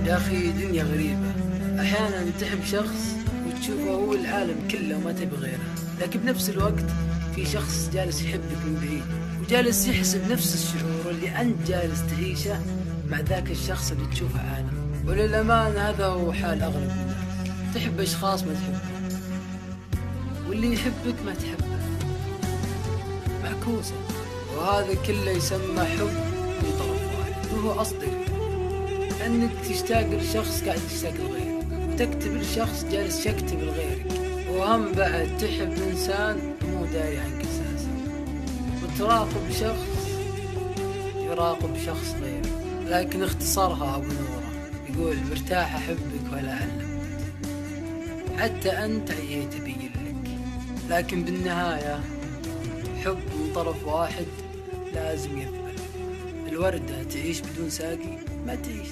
يا أخي دنيا غريبة، أحيانا تحب شخص وتشوفه هو العالم كله وما تبي غيره، لكن بنفس الوقت في شخص جالس يحبك من بعيد وجالس يحس بنفس الشعور اللي أنت جالس تعيشه مع ذاك الشخص اللي تشوفه عالم. وللأمانة هذا هو حال أغلب الناس، تحب أشخاص ما تحبهم، واللي يحبك ما تحبه، معكوسة. وهذا كله يسمى حب من طرف واحد وهو أصدق، أنك تشتاق لشخص قاعد يشتاق لغيرك، وتكتب لشخص جالس يكتب لغيرك، وهم بعد تحب إنسان مو داري عنك أساسا، وتراقب شخص يراقب شخص غيره. لكن اختصارها أبو نورة يقول مرتاح أحبك ولا علمت، حتى أنت عييت أبين لك، لكن بالنهاية حب من طرف واحد لازم يثبت. الوردة تعيش بدون ساقي ما تعيش.